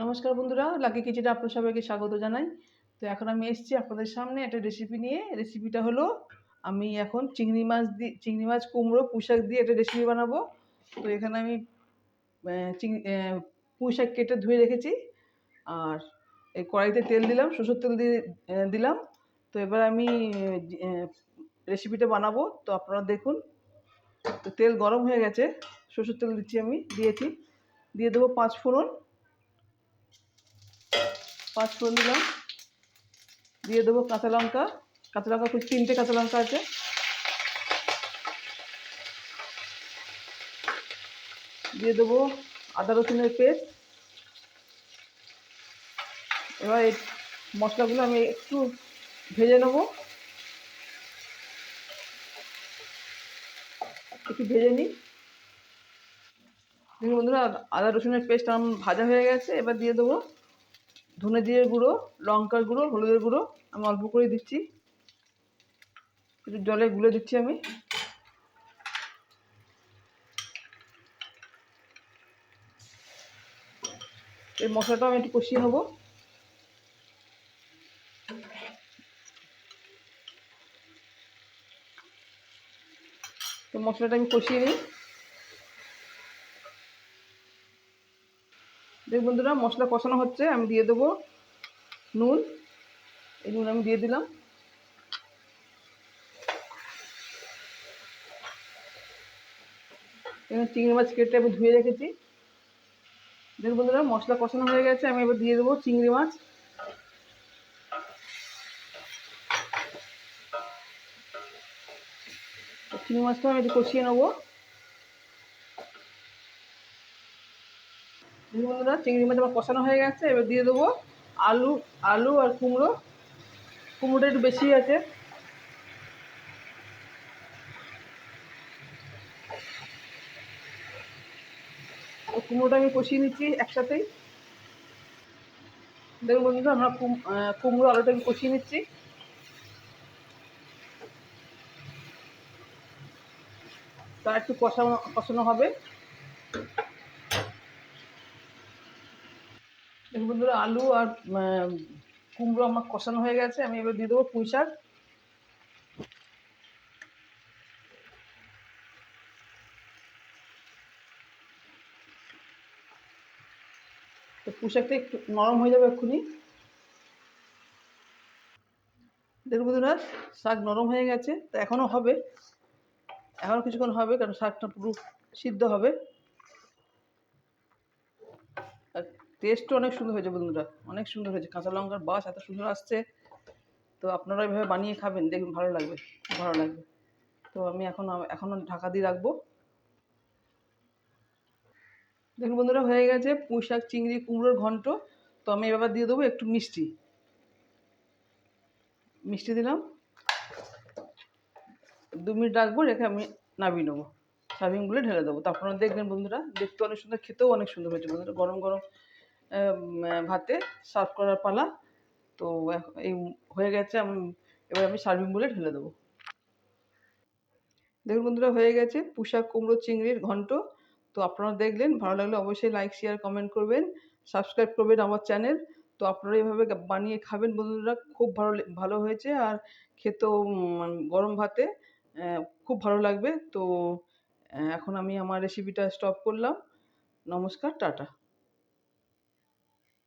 নমস্কার বন্ধুরা, লাকি কিচেনে আপনার সবাইকে স্বাগত জানাই। তো এখন আমি এসেছি আপনাদের সামনে একটা রেসিপি নিয়ে। রেসিপিটা হলো আমি এখন চিংড়ি মাছ কুমড়ো পুঁইশাক দিয়ে একটা রেসিপি বানাবো। তো এখানে আমি পুঁইশাক কেটে ধুয়ে রেখেছি। আর এই কড়াইতে তেল দিলাম, সরষের তেল দিয়ে দিলাম। তো এবার আমি রেসিপিটা বানাবো, তো আপনারা দেখুন। তো তেল গরম হয়ে গেছে, সরষের তেল দিয়েছি। দিয়ে দেবো 5 ফোড়ন। 5 ফোড়ন দিলাম। দিয়ে দেবো কাঁচা লঙ্কা। কাঁচা লঙ্কা 3টে কাঁচা লঙ্কা আছে। দিয়ে দেবো আদা রসুনের পেস্ট। এবার এই মশলাগুলো আমি একটু ভেজে নেবো, একটু ভেজে নিই। দেখুন বন্ধুরা, আদা রসুনের পেস্ট আমার ভাজা হয়ে গেছে। এবার দিয়ে দেবো ধনে জিরের গুঁড়ো, লঙ্কার গুঁড়ো, হলুদের গুঁড়ো। আমি অল্প করে দিচ্ছি, একটু জলে গুলে দিচ্ছি আমি। এই মশলাটাও আমি একটু কষিয়ে নেবো। তো মশলাটা আমি কষিয়ে নিই। দেখুন বন্ধুরা, মশলা কষানো হচ্ছে। আমি দিয়ে দেবো নুন। এই নুন আমি দিয়ে দিলাম। এখানে চিংড়ি মাছ কেটে আমি ধুয়ে রেখেছি। দেখুন বন্ধুরা, মশলা কষানো হয়ে গেছে। আমি এবার দিয়ে দেবো চিংড়ি মাছ। চিংড়ি মাছটা আমি একটু কষিয়ে নেবো। দেখুন বন্ধুরা, চিংড়ি মাছ আমার কষানো হয়ে গেছে। এবার দিয়ে দেবো আলু। আলু আর কুমড়ো। কুমড়োটা একটু বেশি আছে। কুমড়োটা আমি কষিয়ে নিচ্ছি একসাথেই। দেখুন বন্ধুরা, আমরা কুমড়ো আলুটা আমি কষিয়ে নিচ্ছি। তা একটু কষানো হবে। দেখুন বন্ধুরা, আলু আর কুমড়ো আমার কষানো হয়ে গেছে। আমি এবার দিয়ে দেবো পুঁই শাক। তো পুঁই শাকটা একটু নরম হয়ে যাবে এক্ষুনি। দেখুন বন্ধুরা, শাক নরম হয়ে গেছে। তো এখনও হবে, এখনও কিছুক্ষণ হবে, কারণ শাকটা পুরো সিদ্ধ হবে। আর টেস্টও অনেক সুন্দর হয়েছে বন্ধুরা, অনেক সুন্দর হয়েছে। কাঁচা লঙ্কার বাস এত সুন্দর আসছে। তো আপনারা এভাবে বানিয়ে খাবেন, দেখুন ভালো লাগবে, খুব ভালো লাগবে। তো আমি এখনও ঢাকা দিয়ে রাখবো। দেখুন বন্ধুরা, হয়ে গেছে পুঁই শাক চিংড়ি কুমড়োর ঘন্ট। তো আমি এবার দিয়ে দেবো একটু মিষ্টি। মিষ্টি দিলাম। 2 মিনিট রাখবো, রেখে আমি নামিয়ে নেবো। সার্ভিং বলে ঢেলে দেবো। তো আপনারা দেখবেন বন্ধুরা, দেখতে অনেক সুন্দর, খেতেও অনেক সুন্দর হয়েছে বন্ধুরা। গরম গরম ভাতে সার্ভ করার পালা। তো এই হয়ে গেছে। এবার আমি সার্ভিং বলে ঢেলে দেবো। দেখুন বন্ধুরা, হয়ে গেছে পুঁই শাক কুমড়ো চিংড়ির ঘন্ট। তো আপনারা দেখলেন, ভালো লাগলে অবশ্যই লাইক শেয়ার কমেন্ট করবেন, সাবস্ক্রাইব করবেন আমার চ্যানেল। তো আপনারা এইভাবে বানিয়ে খাবেন বন্ধুরা, খুব ভালো হয়েছে। আর খেতেও গরম ভাতে খুব ভালো লাগবে। তো এখন আমি আমার রেসিপিটা স্টপ করলাম। নমস্কার, টাটা।